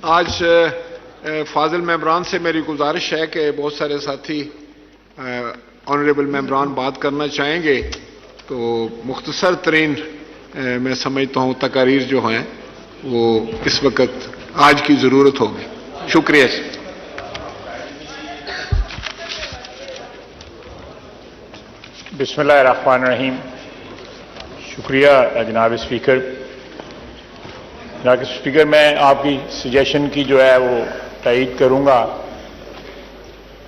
आज फाजिल मेंबरान से मेरी गुजारिश है कि बहुत सारे साथी ऑनरेबल मेंबरान बात करना चाहेंगे, तो मुख्तसर तरीन मैं समझता हूँ तकारीर जो हैं वो इस वक्त आज की ज़रूरत होगी। शुक्रिया। बिस्मिल्लाहिर्रहमानिर्रहीम। शुक्रिया जनाब स्पीकर। जनाब स्पीकर, मैं आपकी सजेशन की जो है वो तायीद करूँगा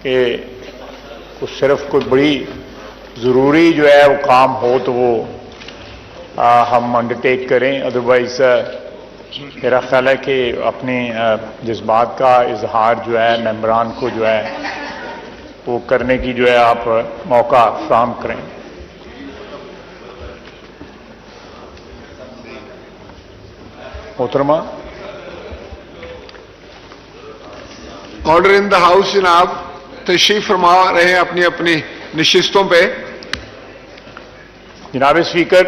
कि कुछ सिर्फ कोई बड़ी ज़रूरी जो है वो काम हो तो वो हम अंडरटेक करें। अदरवाइज मेरा ख्याल है कि अपने जज्बात का इजहार जो है मेंबरान को जो है वो करने की जो है आप मौका फराहम करें। मोहतरमा, ऑर्डर इन द हाउस। जनाब तशरीफ फरमा रहे हैं अपनी अपनी नशिस्तों पे। जनाब स्पीकर,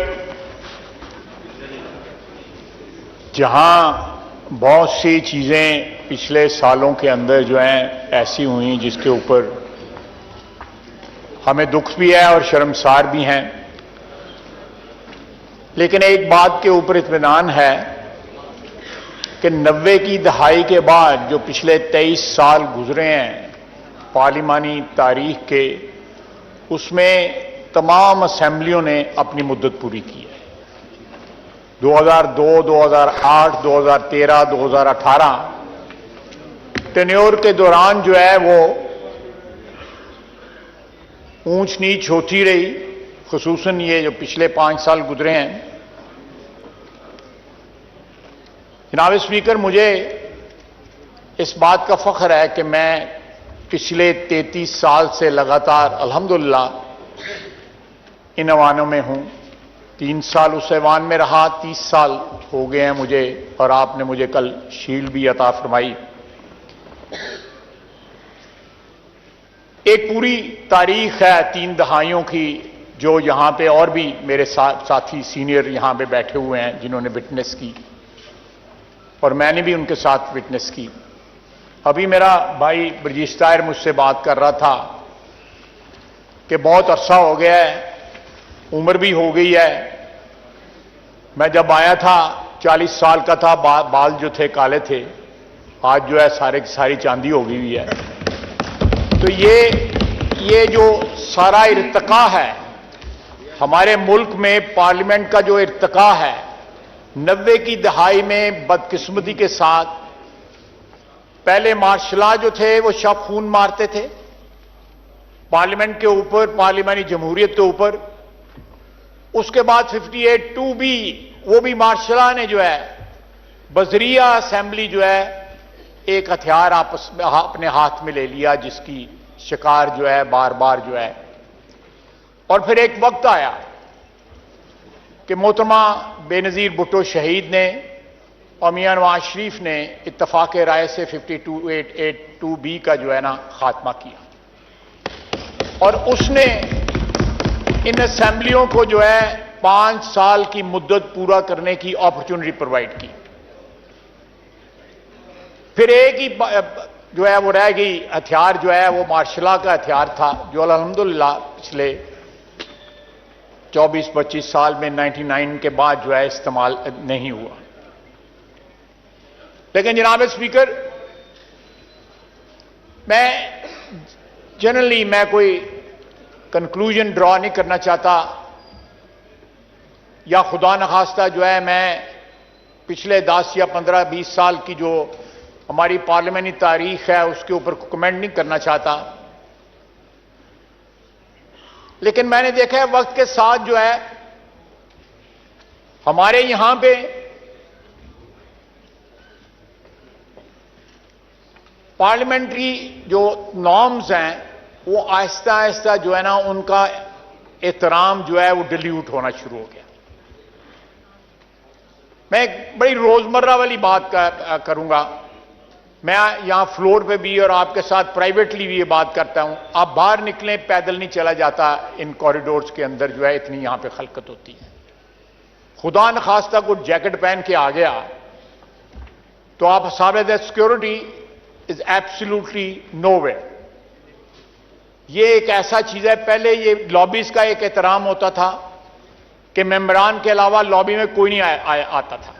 जहां बहुत सी चीज़ें पिछले सालों के अंदर जो हैं ऐसी हुई जिसके ऊपर हमें दुख भी है और शर्मसार भी हैं, लेकिन एक बात के ऊपर इत्मीनान है कि 90 की दहाई के बाद जो पिछले 23 साल गुजरे हैं पार्लिमानी तारीख के, उसमें तमाम असेंबलियों ने अपनी मुद्दत पूरी की है। 2002, 2008, 2013, 2018 टेन्योर के दौरान जो है वो ऊंच नीच होती रही, खुसूसन ये जो पिछले 5 साल गुजरे हैं। जनाब स्पीकर, मुझे इस बात का फख्र है कि मैं पिछले 33 साल से लगातार अल्हम्दुलिल्लाह इन ऐवानों में हूं। 3 साल उस ऐवान में रहा, 30 साल हो गए हैं मुझे, और आपने मुझे कल शील्ड भी अता फरमाई। एक पूरी तारीख है 3 दहाइयों की, जो यहां पे और भी मेरे साथी सीनियर यहां पे बैठे हुए हैं जिन्होंने विटनेस की, और मैंने भी उनके साथ विटनेस की। अभी मेरा भाई ब्रजेश ताहिर मुझसे बात कर रहा था कि बहुत अरसा हो गया है, उम्र भी हो गई है। मैं जब आया था 40 साल का था, बाल जो थे काले थे, आज जो है सारे की सारी चांदी हो गई हुई है। तो ये जो सारा इर्तिका है हमारे मुल्क में, पार्लियामेंट का जो इर्तिका है, 90 की दहाई में बदकिस्मती के साथ पहले मार्शल जो थे वो शब खून मारते थे पार्लियामेंट के ऊपर, पार्लियामानी जमहूरियत के ऊपर। उसके बाद 58(2) भी, वो भी मार्शल ने जो है बजरिया असेंबली जो है एक हथियार आपस में अपने हाथ में ले लिया, जिसकी शिकार जो है बार बार जो है। और फिर एक वक्त आया कि मोहतरमा बेनजीर भुट्टो शहीद ने और मियां नवाज शरीफ ने इत्तफाक राय से 52(8)(2)(b) का जो है ना खात्मा किया, और उसने इन असेंबलियों को जो है 5 साल की मुद्दत पूरा करने की अपॉर्चुनिटी प्रोवाइड की। फिर एक ही जो है वो रह गई हथियार, जो है वो मार्शल का हथियार था, जो अल्हम्दुलिल्लाह पिछले 24-25 साल में 99 के बाद जो है इस्तेमाल नहीं हुआ। लेकिन जनाब स्पीकर, मैं जनरली कोई कंक्लूजन ड्रॉ नहीं करना चाहता, या खुदा न खास्ता जो है मैं पिछले 10 या 15-20 साल की जो हमारी पार्लियामानी तारीख है उसके ऊपर कमेंट नहीं करना चाहता। लेकिन मैंने देखा है वक्त के साथ जो है हमारे यहां पे पार्लियामेंट्री जो नॉर्म्स हैं वो आहिस्ता आहिस्ता जो है ना उनका एहतराम जो है वो डिल्यूट होना शुरू हो गया। मैं एक बड़ी रोजमर्रा वाली बात करूंगा। मैं यहां फ्लोर पे भी और आपके साथ प्राइवेटली भी ये बात करता हूं। आप बाहर निकलें, पैदल नहीं चला जाता इन कॉरिडोर्स के अंदर, जो है इतनी यहां पे खलकत होती है। खुदा न खास्ता कुछ जैकेट पहन के आ गया तो आप साबित है सिक्योरिटी इज एब्सोल्युटली नोवेयर। ये एक ऐसा चीज है, पहले ये लॉबीज का एक एहतराम होता था कि मेंबरान के अलावा लॉबी में कोई नहीं आता था।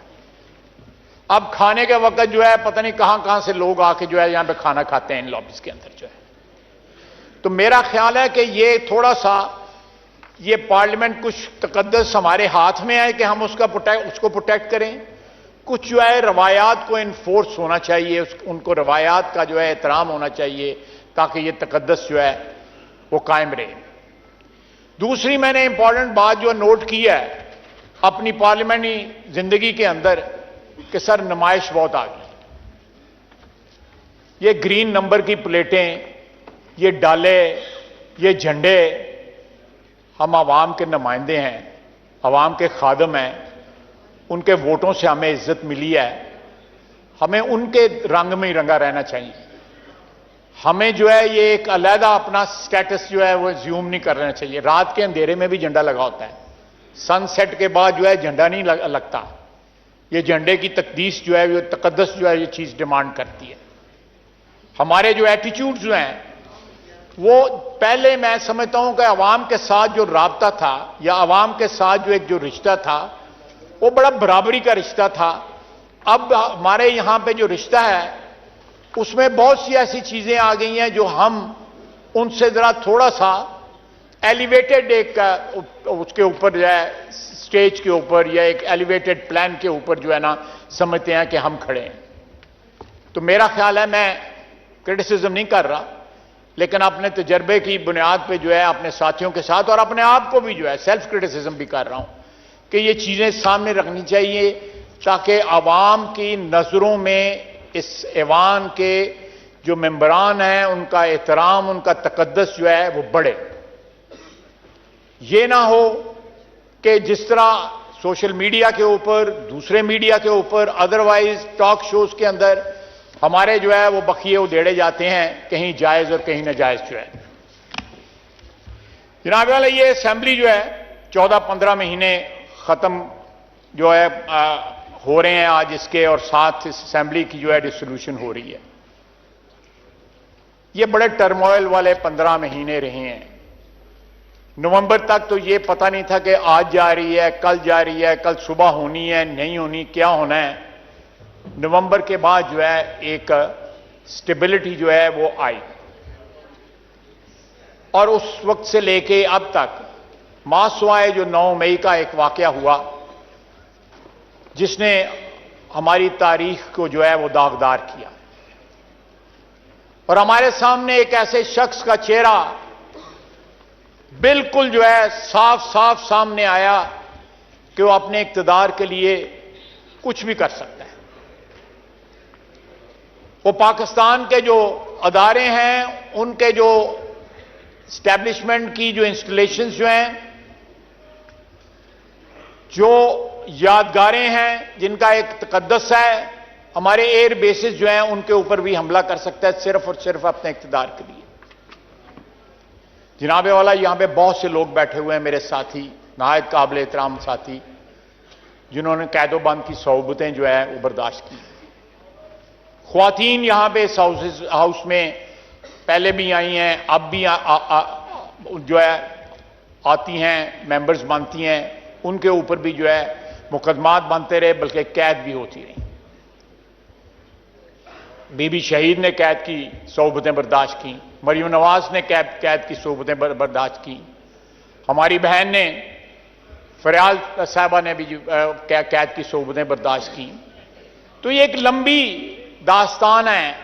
अब खाने के वक्त जो है पता नहीं कहां कहां से लोग आके जो है यहां पे खाना खाते हैं इन लॉबीज के अंदर जो है। तो मेरा ख्याल है कि ये थोड़ा सा ये पार्लियामेंट कुछ तकद्दस हमारे हाथ में है कि हम उसको प्रोटेक्ट करें। कुछ जो है रवायात को इन्फोर्स होना चाहिए, उनको रवायात का जो है एहतराम होना चाहिए ताकि ये तकद्दस जो है वो कायम रहे। दूसरी मैंने इंपॉर्टेंट बात जो नोट की है अपनी पार्लियामेंटी जिंदगी के अंदर कि सर नुमाइश बहुत आ गई। ये ग्रीन नंबर की प्लेटें, ये डाले, ये झंडे, हम आवाम के नुमाइंदे हैं, आवाम के खादम हैं, उनके वोटों से हमें इज्जत मिली है, हमें उनके रंग में ही रंगा रहना चाहिए। हमें जो है ये एक अलहदा अपना स्टेटस जो है वो ज्यूम नहीं करना चाहिए। रात के अंधेरे में भी झंडा लगा होता है, सनसेट के बाद जो है झंडा नहीं लगता। ये झंडे की तकदीस जो है, ये तकद्दस जो है, ये चीज डिमांड करती है। हमारे जो एटीट्यूड जो हैं वो पहले मैं समझता हूं कि अवाम के साथ जो राबता था या अवाम के साथ जो एक जो रिश्ता था वो बड़ा बराबरी का रिश्ता था। अब हमारे यहां पे जो रिश्ता है उसमें बहुत सी ऐसी चीजें आ गई हैं जो हम उनसे जरा थोड़ा सा एलिवेटेड एक उसके ऊपर जो है स्टेज के ऊपर या एक एलिवेटेड प्लान के ऊपर जो है ना समझते हैं कि हम खड़े हैं। तो मेरा ख्याल है, मैं क्रिटिसिज्म नहीं कर रहा, लेकिन अपने तजर्बे की बुनियाद पे जो है अपने साथियों के साथ और अपने आप को भी जो है सेल्फ क्रिटिसिज्म भी कर रहा हूं कि ये चीजें सामने रखनी चाहिए ताकि आवाम की नजरों में इस ऐवान के जो मेंबरान हैं उनका एहतराम, उनका तकद्दस जो है वो बढ़े। ये ना हो कि जिस तरह सोशल मीडिया के ऊपर, दूसरे मीडिया के ऊपर, अदरवाइज टॉक शोज के अंदर हमारे जो है वो बखिए उधेड़े जाते हैं, कहीं जायज और कहीं नाजायज जो है। जनाब वाले ये असेंबली जो है 14-15 महीने खत्म जो है हो रहे हैं आज इसके, और साथ इस असेंबली की जो है डिसोल्यूशन हो रही है। ये बड़े टर्मोइल वाले 15 महीने रहे हैं। नवंबर तक तो ये पता नहीं था कि आज जा रही है, कल जा रही है, कल सुबह होनी है, नहीं होनी, क्या होना है। नवंबर के बाद जो है एक स्टेबिलिटी जो है वो आई, और उस वक्त से लेके अब तक मासवाए जो 9 मई का एक वाकया हुआ जिसने हमारी तारीख को जो है वो दागदार किया, और हमारे सामने एक ऐसे शख्स का चेहरा बिल्कुल जो है साफ साफ सामने आया कि वो अपने इक्तदार के लिए कुछ भी कर सकता है। वो पाकिस्तान के जो अदारे हैं, उनके जो एस्टैब्लिशमेंट की जो इंस्टॉलेशंस जो हैं, जो यादगारें हैं, जिनका एक तकद्दस है, हमारे एयर बेसिस जो हैं उनके ऊपर भी हमला कर सकता है सिर्फ और सिर्फ अपने इक्तदार के लिए। जनाबे वाला यहां पे बहुत से लोग बैठे हुए हैं मेरे साथी, नहायत काबिल एहतराम साथी, जिन्होंने कैदोबंद की सौबतें जो है वो बर्दाश्त की। ख्वातीन यहां पे इस हाउस में पहले भी आई हैं, अब भी जो है आती हैं, मेंबर्स बनती हैं, उनके ऊपर भी जो है मुकदमात बनते रहे, बल्कि कैद भी होती रही। बीबी शहीद ने कैद की सोबतें बर्दाश्त की, मरियम नवाज ने कैद की सोबतें बर्दाश्त की, हमारी बहन ने फरियाल साहबा ने भी कैद की सोबतें बर्दाश्त की। तो ये एक लंबी दास्तान है।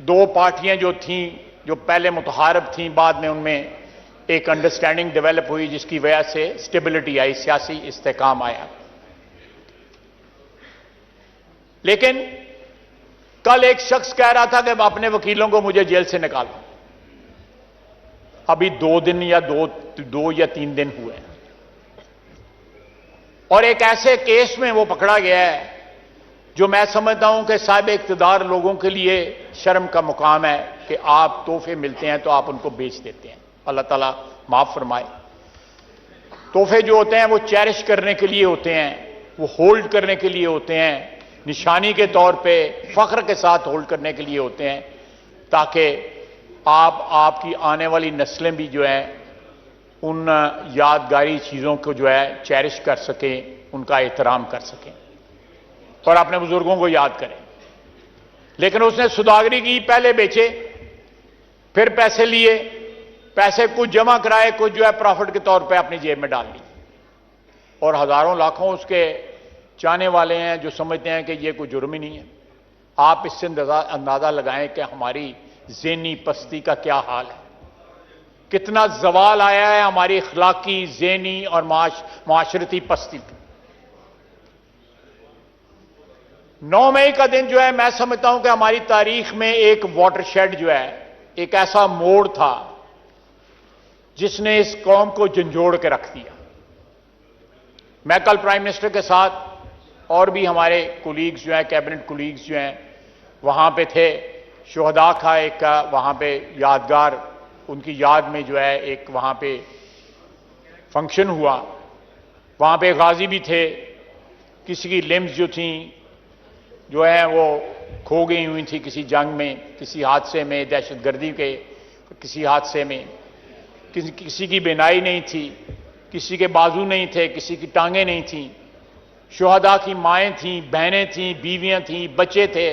2 पार्टियां जो थीं, जो पहले मुतहारब थीं, बाद में उनमें एक अंडरस्टैंडिंग डेवलप हुई जिसकी वजह से स्टेबिलिटी आई, सियासी इस्तेकाम आया। लेकिन कल एक शख्स कह रहा था कि अपने वकीलों को मुझे जेल से निकालो। अभी 2 दिन या 2 या 3 दिन हुए हैं, और एक ऐसे केस में वो पकड़ा गया है जो मैं समझता हूं कि साहिब इक्तदार लोगों के लिए शर्म का मुकाम है कि आप तोहफे मिलते हैं तो आप उनको बेच देते हैं। अल्लाह ताला माफ फरमाए। तोहफे जो होते हैं वो चेरिश करने के लिए होते हैं, वो होल्ड करने के लिए होते हैं, निशानी के तौर पे फख्र के साथ होल्ड करने के लिए होते हैं, ताकि आपकी आने वाली नस्लें भी जो है उन यादगारी चीज़ों को जो है चेरिश कर सकें, उनका एहतराम कर सकें और अपने बुजुर्गों को याद करें। लेकिन उसने सौदागरी की, पहले बेचे, फिर पैसे लिए, पैसे कुछ जमा कराए, कुछ जो है प्रॉफिट के तौर पे अपनी जेब में डाल ली, और हजारों लाखों उसके चाहने वाले हैं जो समझते हैं कि ये कोई जुर्म ही नहीं है। आप इससे अंदाजा लगाएं कि हमारी ज़हनी पस्ती का क्या हाल है, कितना जवाल आया है हमारी अखलाकी, ज़हनी और माशरती पस्ती पर। 9 मई का दिन जो है, मैं समझता हूं कि हमारी तारीख में एक वाटरशेड जो है, एक ऐसा मोड़ था जिसने इस कौम को झंझोड़ के रख दिया। मैं कल प्राइम मिनिस्टर के साथ और भी हमारे कोलीग्स जो हैं, कैबिनेट कोलीग्स जो हैं, वहां पे थे। शुहदा का एक वहां पे यादगार, उनकी याद में जो है एक वहां पे फंक्शन हुआ। वहां पे गाजी भी थे, किसी की लिम्स जो थी जो है वो खो गई हुई थी किसी जंग में, किसी हादसे में, दहशतगर्दी के किसी हादसे में। किसी की बिनाई नहीं थी, किसी के बाजू नहीं थे, किसी की टांगें नहीं थी। शुहदा की माएँ थीं, बहनें थीं, बीवियां थीं, बच्चे थे।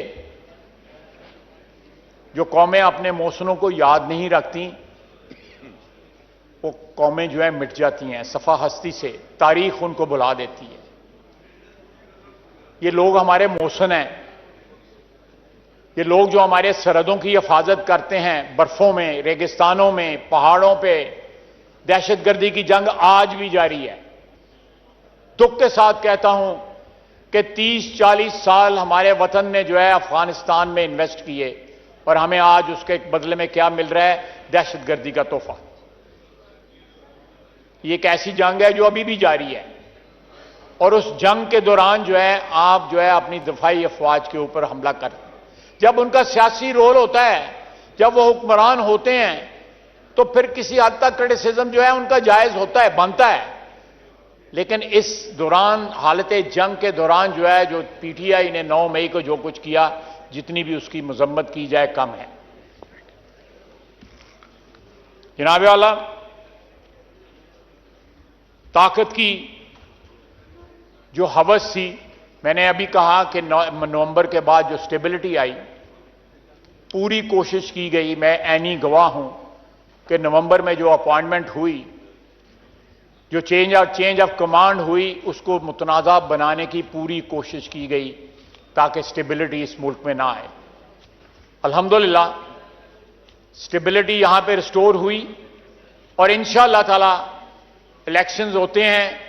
जो कौमें अपने मौसनों को याद नहीं रखती, वो कौमें जो है मिट जाती हैं सफा हस्ती से, तारीख उनको बुला देती है। ये लोग हमारे मौसन हैं, ये लोग जो हमारे सरहदों की हिफाजत करते हैं, बर्फों में, रेगिस्तानों में, पहाड़ों पे दहशतगर्दी की जंग आज भी जारी है। दुख के साथ कहता हूं कि 30-40 साल हमारे वतन ने जो है अफगानिस्तान में इन्वेस्ट किए, और हमें आज उसके बदले में क्या मिल रहा है? दहशतगर्दी का तोहफा। ये एक ऐसी जंग है जो अभी भी जारी है, और उस जंग के दौरान जो है आप जो है अपनी दफाई अफवाज के ऊपर हमला कर, जब उनका सियासी रोल होता है, जब वो हुक्मरान होते हैं, तो फिर किसी हद तक क्रिटिसिज्म जो है उनका जायज होता है, बनता है। लेकिन इस दौरान, हालत जंग के दौरान जो है, जो पीटीआई ने 9 मई को जो कुछ किया, जितनी भी उसकी मजम्मत की जाए कम है। जनाब आला, ताकत की जो हवस थी, मैंने अभी कहा कि नवंबर के बाद जो स्टेबिलिटी आई, पूरी कोशिश की गई। मैं ऐनी गवाह हूं कि नवंबर में जो अपॉइंटमेंट हुई, जो चेंज ऑफ कमांड हुई, उसको मुतनाज़ा बनाने की पूरी कोशिश की गई ताकि स्टेबिलिटी इस मुल्क में ना आए। अल्हम्दुलिल्लाह स्टेबिलिटी यहां पे रिस्टोर हुई, और इंशाअल्लाह ताला इलेक्शंस होते हैं,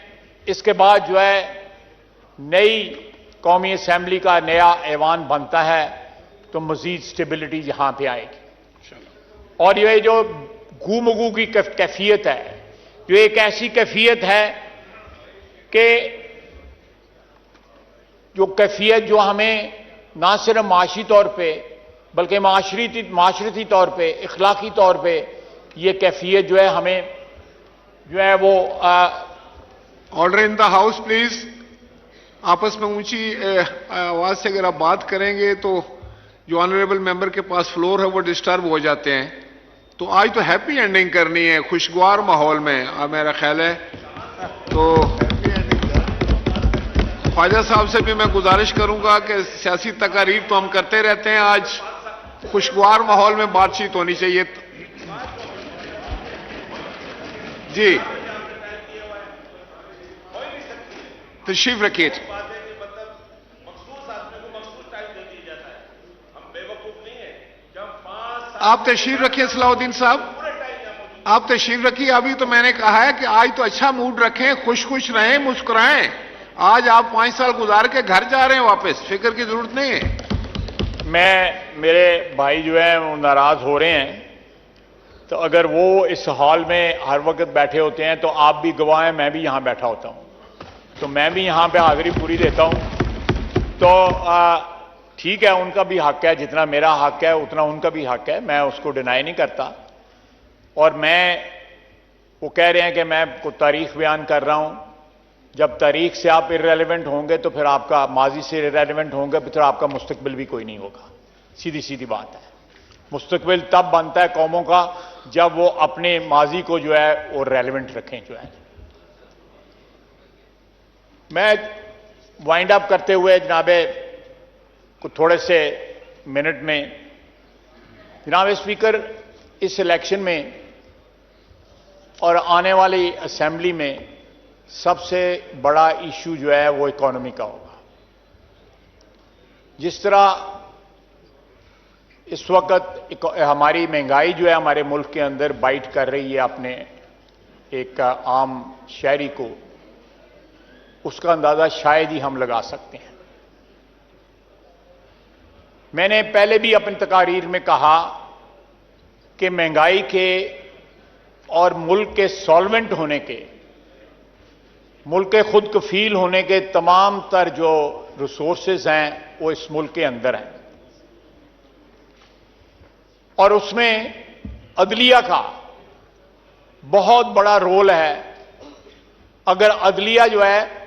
इसके बाद जो है नई कौमी असेंबली का नया ऐवान बनता है, तो मजीद स्टेबिलिटी यहां पे आएगी। और ये जो गूमगू की कैफियत है, जो एक ऐसी कैफियत है कि जो कैफियत जो हमें ना सिर्फ माशी तौर पे बल्कि माशरती तौर पे, इखलाकी तौर पे, ये कैफियत जो है हमें जो है वो order in the house please. आपस में ऊंची आवाज से अगर आप बात करेंगे तो जो ऑनरेबल मेंबर के पास फ्लोर है वो डिस्टर्ब हो जाते हैं। तो आज तो हैप्पी एंडिंग करनी है, खुशगवार माहौल में, मेरा ख्याल है। तो ख्वाजा साहब से भी मैं गुजारिश करूंगा कि सियासी तकारीर तो हम करते रहते हैं, आज खुशगवार माहौल में बातचीत होनी चाहिए। जी तशरीफ रखिए। आप तशरीफ रखिए सलाउद्दीन साहब, आप तशरीफ रखिए। अभी तो मैंने कहा है कि आज तो अच्छा मूड रखें, खुश रहें, मुस्कुराएं। आज आप 5 साल गुजार के घर जा रहे हैं वापस, फिक्र की जरूरत नहीं है। मेरे भाई जो है वो नाराज हो रहे हैं, तो अगर वो इस हॉल में हर वक्त बैठे होते हैं तो आप भी गवाह हैं, मैं भी यहां बैठा होता हूं, तो मैं भी यहां पे हाजिरी पूरी देता हूं। तो ठीक है, उनका भी हक है, जितना मेरा हक है उतना उनका भी हक है, मैं उसको डिनाई नहीं करता। और वो कह रहे हैं कि मैं को तारीख बयान कर रहा हूं, जब तारीख से आप इररेलेवेंट होंगे तो फिर आपका माजी से इररेलेवेंट होंगे, फिर आपका मुस्तकबिल भी कोई नहीं होगा। सीधी सीधी बात है। मुस्तकबिल तब बनता है कौमों का जब वो अपने माजी को जो है वो रेलेवेंट रखें जो है। मैं वाइंड अप करते हुए जनाबे कुछ थोड़े से मिनट में, जनाब स्पीकर, इस इलेक्शन में और आने वाली असेंबली में सबसे बड़ा इशू जो है वो इकोनॉमी का होगा। जिस तरह इस वक्त हमारी महंगाई जो है हमारे मुल्क के अंदर बाइट कर रही है अपने एक आम शहरी को, उसका अंदाजा शायद ही हम लगा सकते हैं। मैंने पहले भी अपनी तकारीर में कहा कि महंगाई के और मुल्क के सॉल्वेंट होने के, मुल्क के खुद कफील होने के तमाम तर जो रिसोर्सेज हैं वो इस मुल्क के अंदर हैं, और उसमें अदलिया का बहुत बड़ा रोल है। अगर अदलिया जो है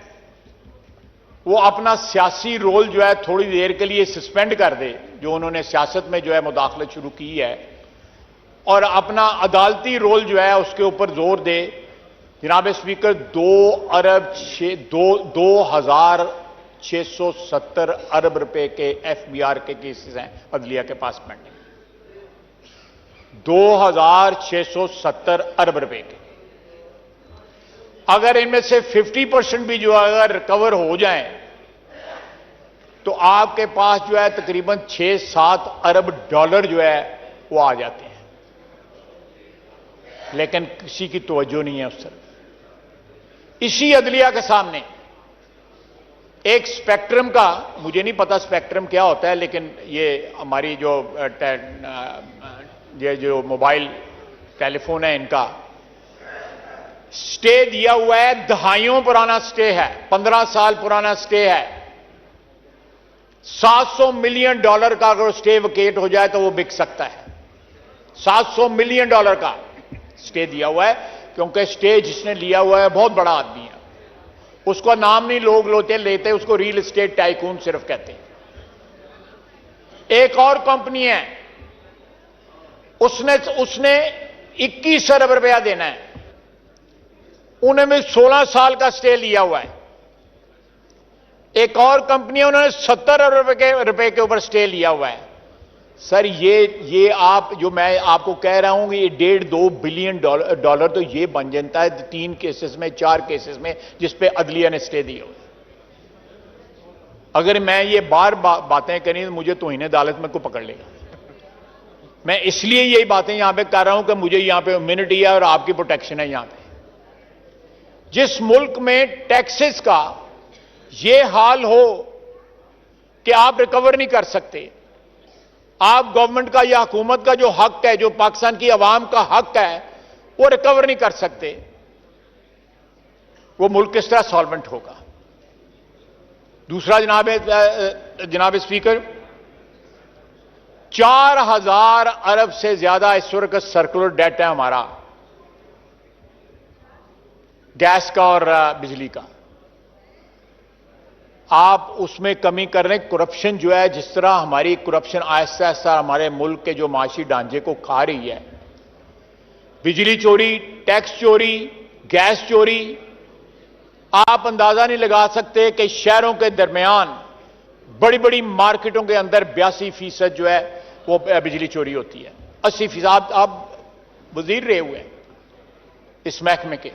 वो अपना सियासी रोल जो है थोड़ी देर के लिए सस्पेंड कर दे, जो उन्होंने सियासत में जो है मुदाखलत शुरू की है, और अपना अदालती रोल जो है उसके ऊपर जोर दे। जनाब स्पीकर, 2,670 अरब रुपए के FBR के केसेस हैं अदलिया के पास पेंडिंग। 2,670 अरब रुपए के। अगर इनमें से 50% भी जो अगर रिकवर हो जाए तो आपके पास जो है तकरीबन 6-7 अरब डॉलर जो है वो आ जाते हैं, लेकिन किसी की तवज्जो नहीं है उस तरफ। इसी अदलिया के सामने एक स्पेक्ट्रम का, मुझे नहीं पता स्पेक्ट्रम क्या होता है, लेकिन ये हमारी जो मोबाइल टेलीफोन है इनका स्टे दिया हुआ है, दहाइयों पुराना स्टे है, 15 साल पुराना स्टे है। $700 मिलियन का अगर स्टे वेकेट हो जाए तो वो बिक सकता है। $700 मिलियन का स्टे दिया हुआ है, क्योंकि स्टे जिसने लिया हुआ है बहुत बड़ा आदमी है। उसका नाम नहीं लोग लेते, उसको रियल एस्टेट टाइकून सिर्फ कहते हैं। एक और कंपनी है, उसने 21 अरब रुपया देना है, उन्होंने 16 साल का स्टे लिया हुआ है। एक और कंपनी है, उन्होंने 70 अरब रुपए के ऊपर स्टे लिया हुआ है। सर ये आप जो मैं आपको कह रहा हूं, ये 1.5-2 बिलियन डॉलर तो ये बन जाता है 3 केसेस में, 4 केसेस में, जिस पे अदलिया ने स्टे दिया हुआ है। अगर मैं ये बातें करी तो मुझे तौहीन अदालत में को पकड़ लेगा। मैं इसलिए यही बातें यहां पे कर रहा हूं कि मुझे यहां पे इम्यूनिटी है और आपकी प्रोटेक्शन है। यहां पे जिस मुल्क में टैक्सेस का ये हाल हो कि आप रिकवर नहीं कर सकते, आप गवर्नमेंट का या हुकूमत का जो हक है, जो पाकिस्तान की अवाम का हक है, वो रिकवर नहीं कर सकते, वो मुल्क किस तरह सॉल्वेंट होगा? दूसरा जनाब स्पीकर, 4000 अरब से ज्यादा इस वक्त सर्कुलर डेट है हमारा, गैस का और बिजली का। आप उसमें कमी कर रहे हैं। करप्शन जो है, जिस तरह हमारी करप्शन आहिस्ता आहिस्ता हमारे मुल्क के जो माशी ढांचे को खा रही है, बिजली चोरी, टैक्स चोरी, गैस चोरी, आप अंदाजा नहीं लगा सकते कि शहरों के दरमियान बड़ी बड़ी मार्केटों के अंदर 82% जो है वो बिजली चोरी होती है। 80% आप वजीर रहे हुए हैं इस महकमे के।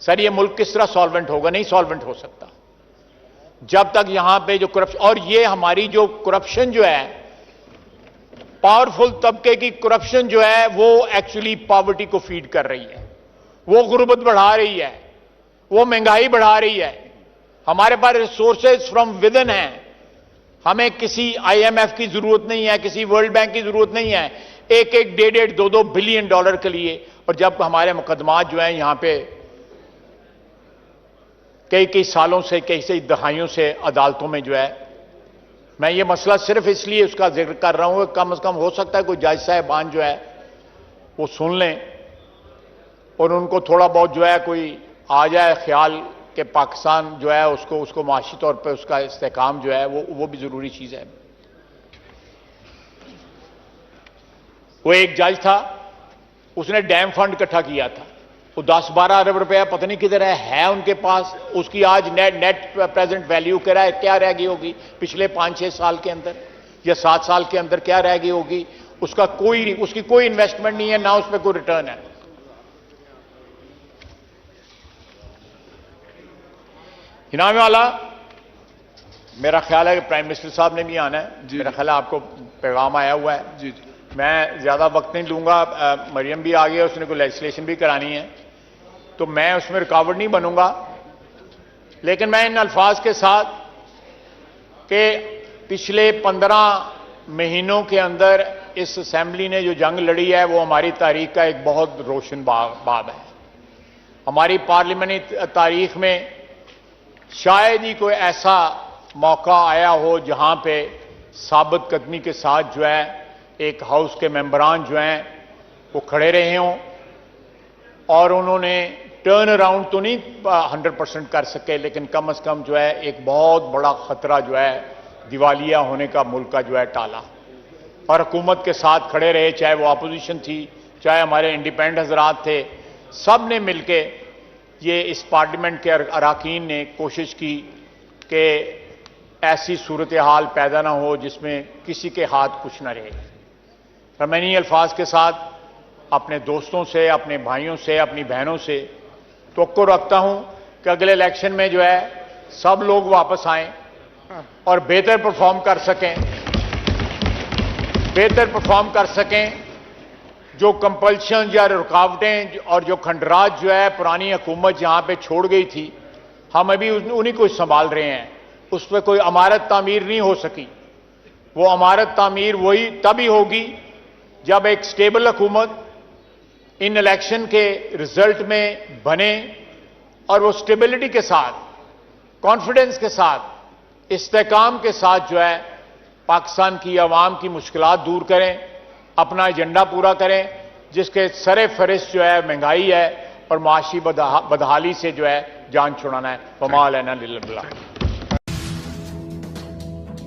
सर ये मुल्क किस तरह सॉल्वेंट होगा? नहीं सॉल्वेंट हो सकता जब तक यहां पे जो करप्शन, और ये हमारी जो करप्शन जो है, पावरफुल तबके की करप्शन जो है, वो एक्चुअली पॉवर्टी को फीड कर रही है, वो गुर्बत बढ़ा रही है, वो महंगाई बढ़ा रही है। हमारे पास रिसोर्सेज फ्रॉम विदिन हैं, हमें किसी IMF की जरूरत नहीं है, किसी वर्ल्ड बैंक की जरूरत नहीं है, 1-1, 1.5, 2-2 बिलियन डॉलर के लिए। और जब हमारे मुकदमात जो हैं यहां पे कई सालों से, कई दहाइयों से अदालतों में जो है, मैं ये मसला सिर्फ इसलिए उसका जिक्र कर रहा हूं कि कम से कम हो सकता है कोई जज साहिबान जो है वो सुन लें और उनको थोड़ा बहुत जो है कोई आ जाए ख्याल कि पाकिस्तान जो है उसको माशी तौर पर उसका इस्तेहकाम जो है वो भी ज़रूरी चीज़ है। वो एक जज था, उसने डैम फंड इकट्ठा किया था, वो 10-12 अरब रुपया पता नहीं किधर है उनके पास। उसकी आज नेट प्रेजेंट वैल्यू क्या रह गई होगी पिछले 5-6 साल के अंदर या 7 साल के अंदर क्या रह गई होगी। उसकी कोई इन्वेस्टमेंट नहीं है, ना उस पर कोई रिटर्न है। इनाम वाला मेरा ख्याल है कि प्राइम मिनिस्टर साहब ने भी आना है। मेरा ख्याल है आपको पैगाम आया हुआ है। जी मैं ज्यादा वक्त नहीं लूंगा। मरियम भी आ गई, उसने कोई लेजिस्लेशन भी करानी है, तो मैं उसमें रुकावट नहीं बनूंगा। लेकिन मैं इन अल्फाज के साथ कि पिछले 15 महीनों के अंदर इस असेंबली ने जो जंग लड़ी है वो हमारी तारीख का एक बहुत रोशन बाब है। हमारी पार्लियामेंटी तारीख में शायद ही कोई ऐसा मौका आया हो जहां पे साबित कदमी के साथ जो है एक हाउस के मेंबरान जो हैं वो खड़े रहे हों और उन्होंने टर्न अराउंड तो नहीं 100% कर सके, लेकिन कम से कम जो है एक बहुत बड़ा खतरा जो है दिवालिया होने का मुल्क का जो है टाला और हुकूमत के साथ खड़े रहे, चाहे वो अपोजिशन थी, चाहे हमारे इंडिपेंडेंट हजरात थे। सब ने मिलके ये इस पार्लियामेंट के अरकान ने कोशिश की कि ऐसी सूरत हाल पैदा ना हो जिसमें किसी के हाथ कुछ ना रहे। तो मैं इन्हीं अल्फाज के साथ अपने दोस्तों से, अपने भाइयों से, अपनी बहनों से तवक्को रखता हूं कि अगले इलेक्शन में जो है सब लोग वापस आएं और बेहतर परफॉर्म कर सकें। जो कंपल्शन या रुकावटें और जो खंडरात जो है पुरानी हुकूमत जहां पे छोड़ गई थी, हम अभी उन्हीं को संभाल रहे हैं। उस पर कोई अमारत तामीर नहीं हो सकी। वो अमारत तामीर वही तभी होगी जब एक स्टेबल हुकूमत इन इलेक्शन के रिजल्ट में बने और वो स्टेबिलिटी के साथ, कॉन्फिडेंस के साथ, इस्तेकाम के साथ जो है पाकिस्तान की आवाम की मुश्किलात दूर करें, अपना एजेंडा पूरा करें, जिसके सरे फहरिस्त जो है महंगाई है और माशी बदहाली से जो है जान छुड़ाना है। फमा लना लिल्लाह।